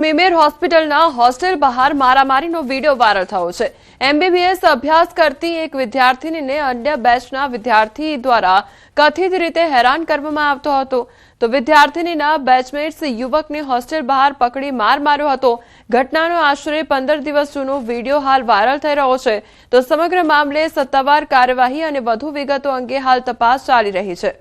મીમેર હોસ્પિટલના હોસ્ટેલ બહાર મારામારીનો video viral થયો છે। એમબીબીએસ અભ્યાસ કરતી એક વિદ્યાર્થીનીને અન્ય બેચના વિદ્યાર્થી દ્વારા કથિત રીતે હેરાન કરવામાં આવતો હતો તો વિદ્યાર્થીનીના બેચમેટ્સ યુવકને હોસ્ટેલ બહાર પકડી માર માર્યો હતો। ઘટનાનો આશરે 15 દિવસ જૂનો વિડીયો હાલ વાયરલ થઈ રહ્યો છે તો સમગ્ર મામલે સત્તાવાર કાર્યવાહી અને વધુ વિગતો અંગે હાલ તપાસ ચાલી રહી છે।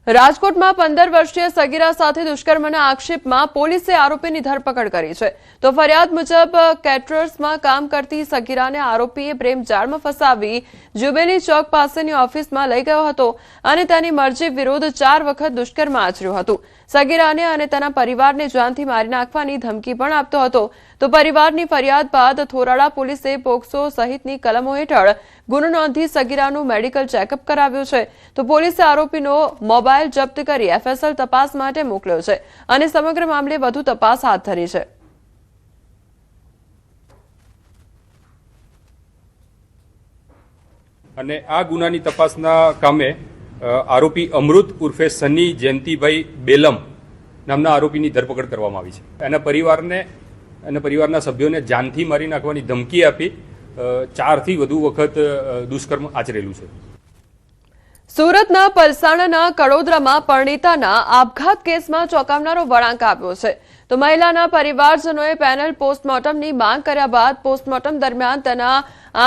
રાજકોટમાં 15 વર્ષીય સગીરા સાથે દુષ્કર્મના આક્ષેપમાં પોલીસે આરોપીની ધરપકડ કરી છે તો ફરિયાદ મુજબ કેટરર્સમાં કામ કરતી સગીરાને આરોપીએ પ્રેમજાળમાં ફસાવી જુબેલી ચોક પાસેની ઓફિસમાં લઈ ગયો હતો અને તેની મરજી વિરુદ્ધ 4 વખત દુષ્કર્મ આચર્યું હતું। સગીરાને અને તેના પરિવારને જાનથી મારી નાખવાની ધમકી પણ આપતો હતો તો પરિવારની ફરિયાદ બાદ થોરાળા પોલીસે પોક્સો સહિતની કલમો હેઠળ ગુનો નોંધી સગીરાનું મેડિકલ ચેકઅપ કરાવ્યું છે તો પોલીસે આરોપીનો મોબાઈલ જપ્ત કરી એફએસએલ તપાસ માટે મોકલ્યો છે અને સમગ્ર મામલે વધુ તપાસ હાથ ધરી છે। અને આ ગુનાની તપાસના કામે આરોપી અમૃત ઉર્ફે સની જયંતિભાઈ બેલમ નામના આરોપીની ધરપકડ કરવામાં આવી છે। એના પરિવારને અને પરિવારના સભ્યોને જાનથી મારી નાખવાની ધમકી આપી 4 થી વધુ વખત દુષ્કર્મ આચરેલું છે। સુરતના પલસાણાના કડોદરામાં પરણિતાના આપઘાત કેસમાં ચોંકાવનારો વળાંક આવ્યો છે તો મહિલાના પરિવારજનોએ પેનલ પોસ્ટમોર્ટમની માંગ કર્યા બાદ પોસ્ટમોર્ટમ દરમિયાન તેના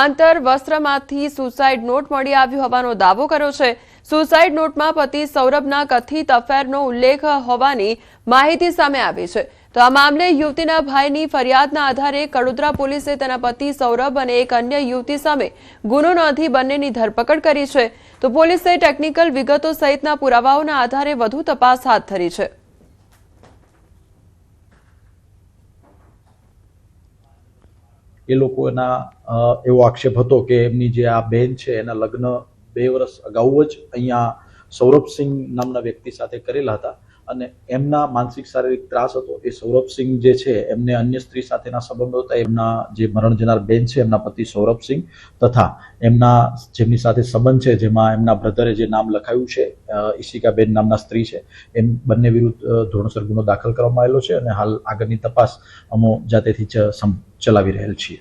આંતર વસ્ત્રમાંથી સુસાઇડ નોટ મળી આવ્યો હોવાનો દાવો કર્યો છે। સુસાઇડ નોટમાં પતિ સૌરભના કથિત અફેરનો ઉલ્લેખ હોવાની માહિતી સામે આવી છે તો આ મામલે યુવતીના ભાઈની ફરિયાદના આધારે કડોદરા પોલીસે તેના પતિ સૌરભ અને એક અન્ય યુવતી સામે ગુનો નોંધી બંનેની ધરપકડ કરી છે તો પોલીસે ટેકનિકલ વિગતો સહિતના પુરાવાઓના આધારે વધુ તપાસ હાથ ધરી છે। એ લોકોના એવો આક્ષેપ હતો કે એમની જે આ બેન છે એના લગ્ન 2 વર્ષ અગાઉ જ અહીંયા સૌરભસિંહ નામના વ્યક્તિ સાથે કરેલા હતા અને એમના માનસિક શારીરિક ત્રાસ હતો। એ સૌરભસિંહ જે છે એમને અન્ય સ્ત્રી સાથેના સંબંધો હતા। એમના જે મરણ જનાર બેન છે એમના પતિ સૌરભસિંહ તથા એમના જેમની સાથે સંબંધ છે જેમાં એમના બ્રધરે જે નામ લખાયું છે ઈશિકાબેન નામના સ્ત્રી છે એમ બંને વિરુદ્ધ ધોરણસર ગુનો દાખલ કરવામાં આવેલો છે અને હાલ આગળની તપાસ અમો જાતેથી ચલાવી રહેલ છીએ।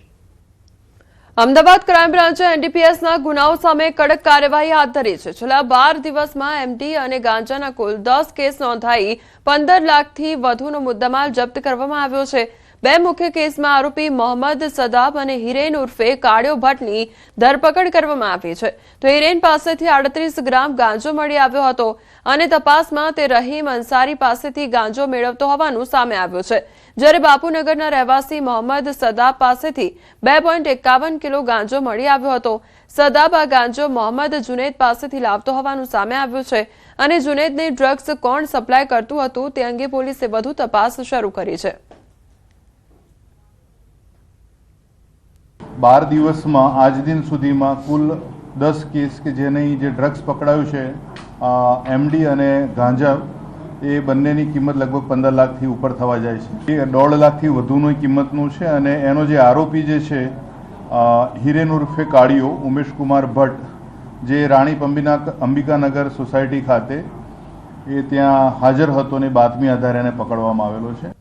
અમદાવાદ ક્રાઇમ બ્રાન્ચે એનડીપીએસના ગુનાઓ સામે કડક કાર્યવાહી હાથ ધરી છે। છેલ્લા 12 દિવસમાં એમડી અને ગાંજાના કુલ 10 કેસ નોંધાઈ 15 લાખથી વધુનો મુદ્દામાલ જપ્ત કરવામાં આવ્યો છે। 2 મુખ્ય કેસમાં આરોપી મોહમ્મદ સદાબ અને હિરેન ઉર્ફે કાળિયો ભટ્ટની ધરપકડ કરવામાં આવી છે તો હિરેન પાસેથી 38 ગ્રામ ગાંજો મળી આવ્યો હતો અને તપાસમાં તે રહીમ અંસારી પાસેથી ગાંજો મેળવતો હોવાનું સામે આવ્યું છે જ્યારે બાપુનગરના રહેવાસી મોહમ્મદ સદાબ પાસેથી 2.51 કિલો ગાંજો મળી આવ્યો હતો। સદાબ આ ગાંજો મોહમ્મદ જુનેદ પાસેથી લાવતો હોવાનું સામે આવ્યું છે અને જુનેદને ડ્રગ્સ કોણ સપ્લાય કરતું હતું તે અંગે પોલીસે વધુ તપાસ શરૂ કરી છે। 12 દિવસમાં આજ દિન સુધીમાં કુલ 10 કેસ કે જેની જે ડ્રગ્સ પકડાયું છે એમડી અને ગાંજા એ બંનેની કિંમત લગભગ 15 લાખથી ઉપર થવા જાય છે। એ 1.5 લાખથી વધુની કિંમતનું છે અને એનો જે આરોપી જે છે હિરેન ઉર્ફે કાળિયો ઉમેશ કુમાર ભટ્ટ જે રાણી અંબિકાનગર સોસાયટી ખાતે એ ત્યાં હાજર હતો અને બાતમી આધારે એને પકડવામાં આવેલો છે।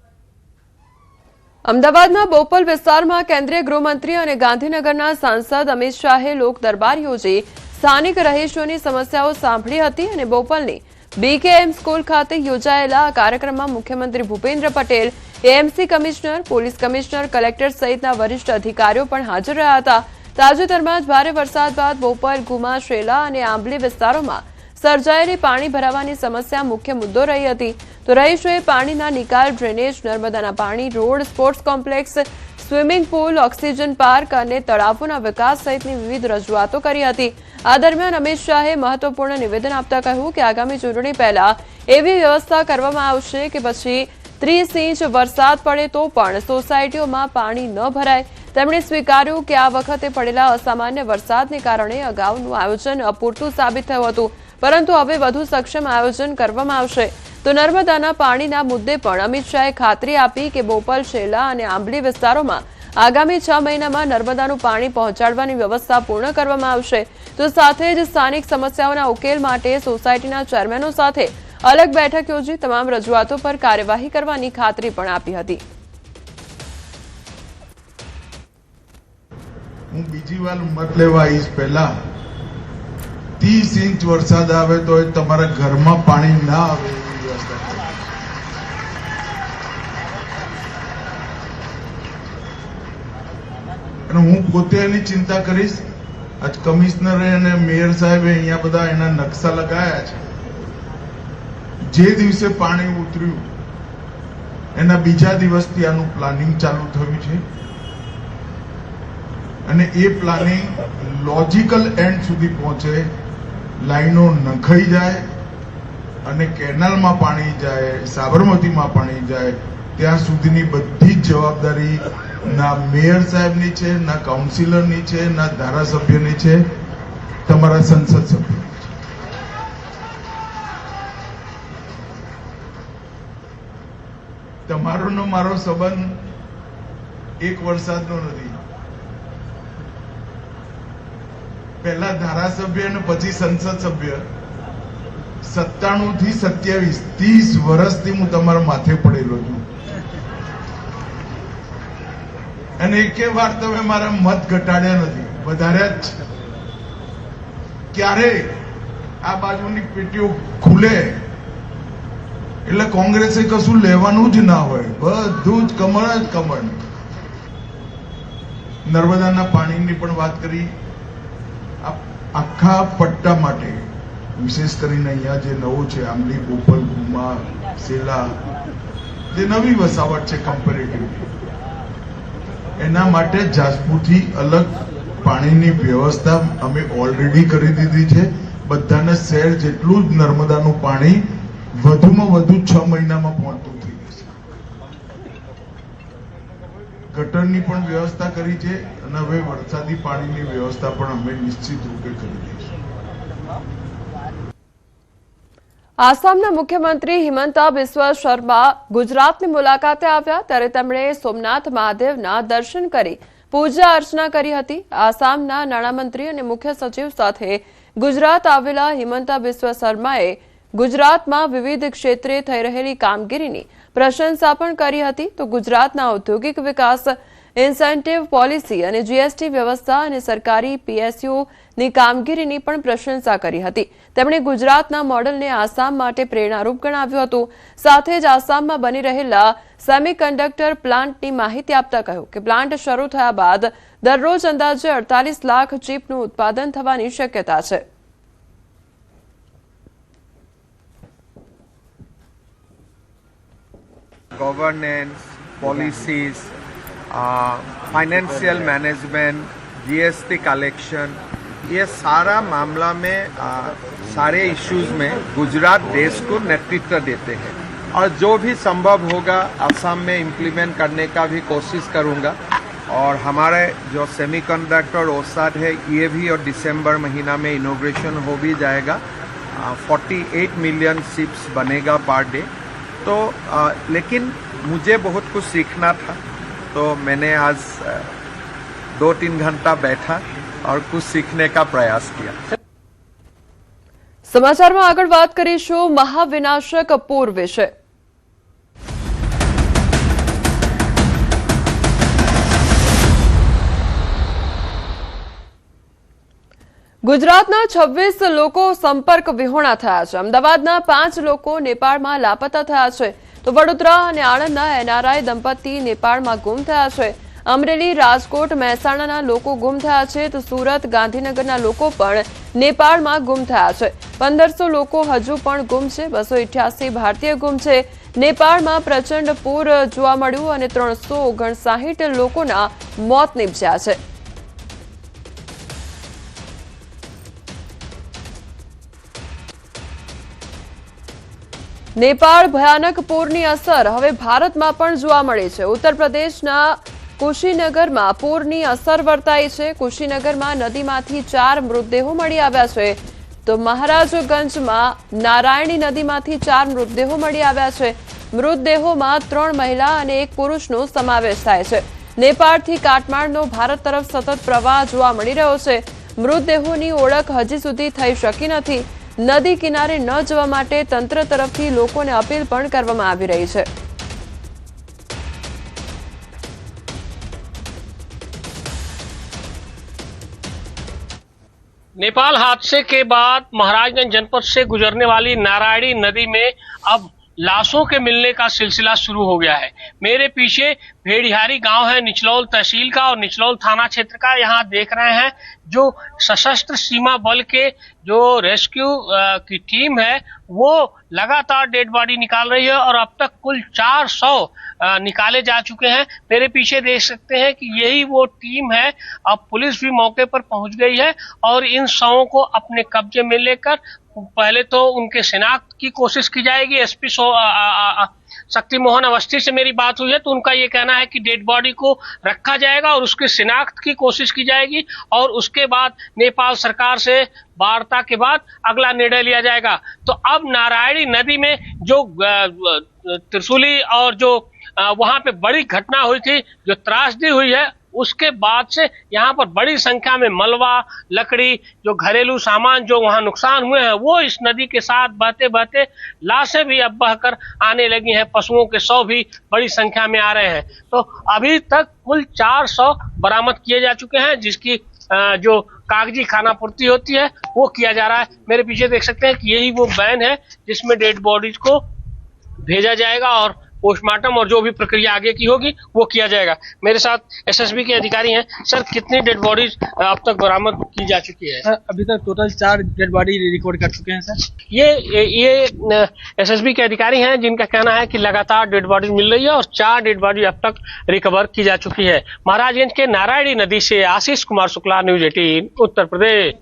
અમદાવાદના બોપલ વિસ્તારમાં કેન્દ્રીય ગૃહમંત્રી અને ગાંધીનગરના સાંસદ અમિત શાહે લોક દરબાર યોજી સ્થાનિક રહીશોની સમસ્યાઓ સાંભળી હતી અને બોપલની બીકેએમ સ્કૂલ ખાતે યોજાયેલા આ કાર્યક્રમમાં મુખ્યમંત્રી Bhupendra Patel, AMC commissioner, police commissioner, collector સહિતના વરિષ્ઠ અધિકારીઓ પણ હાજર રહ્યા હતા। તાજેતરમાં જ ભારે વરસાદ બાદ બોપલ, ગુમા, શેલા અને આંબલી વિસ્તારોમાં સર્જાયેલી પાણી ભરાવાની સમસ્યા મુખ્ય મુદ્દો રહી હતી તો રહીશોએ પાણીના નિકાલ, ડ્રેનેજ, નર્મદાના પાણી, road, sports complex, swimming pool, oxygen park અને તળાવોના વિકાસ સહિતની વિવિધ રજૂઆતો કરી હતી। આ દરમિયાન અમિત શાહે મહત્વપૂર્ણ નિવેદન આપતા કહ્યું કે આગામી ચૂંટણી પહેલા એવી વ્યવસ્થા કરવામાં આવશે કે પછી 30 ઇંચ વરસાદ પડે તો પણ સોસાયટીઓમાં પાણી ન ભરાય। તેમણે સ્વીકાર્યું કે આ વખતે પડેલા અસામાન્ય વરસાદને કારણે અગાઉનું આયોજન અપૂરતું સાબિત થયું હતું પરંતુ હવે વધુ સક્ષમ આયોજન કરવામાં આવશે તો નર્મદાના પાણીના મુદ્દે પણ અમિત શાહે ખાતરી આપી કે બોપલ, શેલા અને આંબલી વિસ્તારોમાં આગામી 6 મહિનામાં નર્મદાનું પાણી પહોંચાડવાની વ્યવસ્થા પૂર્ણ કરવામાં આવશે તો સાથે જ સ્થાનિક સમસ્યાઓના ઉકેલ માટે સોસાયટીના ચેરમેનો સાથે અલગ બેઠક યોજી તમામ રજૂઆતો પર કાર્યવાહી કરવાની ખાતરી પણ આપી હતી. હું બીજી વાર મત લેવા આવીશ પહેલા 30 ઇંચ વરસાદ આવે તો તમારા ઘરમાં પાણી ના આવે એવી વ્યવસ્થા કરો. અને હું પોતે એની ચિંતા કરીશ. આજ કમિશનરે અને મેયર સાહેબે અહીંયા બધા એના નકશા લગાયા છે. જે દિવસે પાણી ઉતર્યું એના બીજા દિવસથી આનું પ્લાનિંગ ચાલુ થયું છે અને એ પ્લાનિંગ લોજિકલ એન્ડ સુધી પહોંચે, લાઈનો નખાઈ જાય અને કેનાલમાં પાણી જાય, સાબરમતીમાં પાણી જાય, ત્યાં સુધીની બધી જ જવાબદારી ના મેયર સાહેબની છે, ના કાઉન્સિલરની છે, ના ધારાસભ્યની છે, તમારા સંસદ સભ્ય. તમારો ને મારો સંબંધ એક વરસાદનો નથી. પહેલા ધારાસભ્ય અને પછી સંસદ સભ્ય. 97 થી 27 30 વર્ષથી હું તમારા માથે પડેલો છું અને એકે વાર તમે મારા મત ઘટાડ્યા નથી, વધાર્યા જ છે. ક્યારે આ બાજુની પેટીઓ ખુલે એટલે કોંગ્રેસે કશું લેવાનું જ ના હોય, બધું જ કમળ જ કમળ. નર્મદાના પાણીની પણ વાત કરી. આખા પટ્ટા માટે વિશેષ કરીને અહીંયા જે નવું છે આંબલી, બોપલ, ગુમા, સેલા, જે નવી વસાવટ છે કમ્પેરેટિવલી, એના માટે જાસપુરથી અલગ પાણીની વ્યવસ્થા અમે ઓલરેડી કરી દીધી છે. બધાને શહેર જેટલું જ નર્મદાનું પાણી વધુમાં વધુ 6 મહિનામાં પહોંચતું થઈ જશે. ગટરની પણ વ્યવસ્થા કરી છે અને હવે વરસાદી પાણીની વ્યવસ્થા પણ અમે નિશ્ચિત રૂપે કરી દઈશું. આસામના મુખ્યમંત્રી હિમંતા બિસ્વા શર્મા ગુજરાતની મુલાકાતે આવ્યા ત્યારે તેમણે સોમનાથ મહાદેવના દર્શન કરી પૂજા અર્ચના કરી હતી. આસામના નાણામંત્રી અને મુખ્ય સચિવ સાથે ગુજરાત આવેલા હિમંતા બિસ્વા શર્માએ ગુજરાતમાં વિવિધ ક્ષેત્રે થઈ રહેલી કામગીરીની પ્રશંસા પણ કરી હતી તો ગુજરાતના ઔદ્યોગિક વિકાસ, ઇન્સેન્ટિવ પોલિસી અને જીએસટી વ્યવસ્થા અને સરકારી પીએસયુની કામગીરીની પણ પ્રશંસા કરી હતી. તેમણે ગુજરાતના મોડલને આસામ માટે પ્રેરણારૂપ ગણાવ્યું હતું. સાથે જ આસામમાં બની રહેલા સેમિકન્ડક્ટર પ્લાન્ટની માહિતી આપતા કહ્યું કે પ્લાન્ટ શરૂ થયા બાદ દરરોજ અંદાજે 48 લાખ ચીપનું ઉત્પાદન થવાની શક્યતા છે. governance, policies, financial management, GST collection, ये सारा मामला में सारे इश्यूज में गुजरात देश को नेतृत्व देते हैं और जो भी संभव होगा असम में इम्प्लीमेंट करने का भी कोशिश करूंगा. और हमारे जो सेमीकंडक्टर ओसाड है ये भी और दिसंबर महीना में इनोग्रेशन हो भी जाएगा. 48 मिलियन चिप्स बनेगा पर डे. तो लेकिन मुझे बहुत कुछ सीखना था तो मैंने आज 2-3 घंटा बैठा और कुछ सीखने का प्रयास किया. સમાચારમાં આગળ વાત કરીશું મહાવિનાશક પૂર વિશે. ગુજરાતના 26 લોકો સંપર્ક વિહોણા થયા છે. અમદાવાદના 5 લોકો નેપાળમાં લાપતા થયા છે તો વડોદરા અને આણંદના એનઆરઆઈ દંપતી નેપાળમાં ગુમ થયા છે. અમરેલી, રાજકોટ, મહેસાણાના લોકો ગુમ થયા છે તો સુરત, ગાંધીનગરના લોકો પણ નેપાળમાં ગુમ થયા છે. 1500 લોકો હજુ પણ ગુમ છે. 288 ભારતીય ગુમ છે. નેપાળમાં પ્રચંડ પૂર જોવા મળ્યું અને 359 લોકોના મોત નીપજ્યા છે. નેપાળ ભયાનક પૂરની અસર હવે ભારતમાં પણ જોવા મળી છે. ઉત્તર પ્રદેશના કુશીનગરમાં પૂરની અસર વર્તાઈ છે. કુશીનગરમાં નદીમાંથી 4 મૃતદેહો મળી આવ્યા છે તો મહારાજગંજમાં નારાયણી નદીમાંથી 4 મૃતદેહો મળી આવ્યા છે. મૃતદેહોમાં 3 મહિલા અને 1 પુરુષનો સમાવેશ થાય છે. નેપાળથી કાટમાળનો ભારત તરફ સતત પ્રવાહ જોવા મળી રહ્યો છે. મૃતદેહોની ઓળખ હજી સુધી થઈ શકી નથી. નદી કિનારે ન જવા માટે તંત્ર તરફથી લોકોને અપીલ પણ કરવામાં આવી રહી છે. नेपाल हादसे के बाद महाराजगंज जनपद से गुजरने वाली नारायणी नदी में अब लाशों के मिलने का सिलसिला शुरू हो गया है. मेरे पीछे भेड़िहारी गांव है निचलौल तहसील का और निचलौल थाना क्षेत्र का. यहाँ देख रहे हैं जो सशस्त्र सीमा बल के जो रेस्क्यू की टीम है वो लगातार डेड बॉडी निकाल रही है और अब तक कुल 400 निकाले जा चुके हैं. मेरे पीछे देख सकते हैं कि यही वो टीम है. अब पुलिस भी मौके पर पहुंच गई है और इन शवों को अपने कब्जे में लेकर पहले तो उनके शिनाख्त की कोशिश की जाएगी. एसपी शक्ति मोहन अवस्थी से मेरी बात हुई है तो उनका ये कहना है कि डेड बॉडी को रखा जाएगा और उसकी शिनाख्त की कोशिश की जाएगी और उसके बाद नेपाल सरकार से वार्ता के बाद अगला निर्णय लिया जाएगा. तो अब नारायणी नदी में जो त्रिशूली और जो वहां पे बड़ी घटना हुई थी, जो त्रासदी हुई है, उसके बाद से यहाँ पर बड़ी संख्या में मलबा, लकड़ी, जो घरेलू सामान जो वहाँ नुकसान हुए हैं वो इस नदी के साथ बहते बहते लाशें भी अब बहकर आने लगी हैं. पशुओं के शव भी बड़ी संख्या में आ रहे हैं. तो अभी तक कुल 400 बरामद किए जा चुके हैं जिसकी जो कागजी खानापूर्ति होती है वो किया जा रहा है. मेरे पीछे देख सकते हैं कि यही वो वैन है जिसमें डेड बॉडीज को भेजा जाएगा और पोस्टमार्टम और जो भी प्रक्रिया आगे की होगी वो किया जाएगा. मेरे साथ एसएसबी के अधिकारी हैं. सर, कितनी डेड बॉडीज अब तक बरामद की जा चुकी है? अभी तक टोटल 4 डेड बॉडी रिकॉर्ड कर चुके हैं सर. ये एसएसबी के अधिकारी हैं जिनका कहना है कि लगातार डेड बॉडी मिल रही है और 4 डेड बॉडी अब तक रिकवर की जा चुकी है. महाराजगंज के नारायणी नदी से आशीष कुमार शुक्ला, न्यूज 18 उत्तर प्रदेश.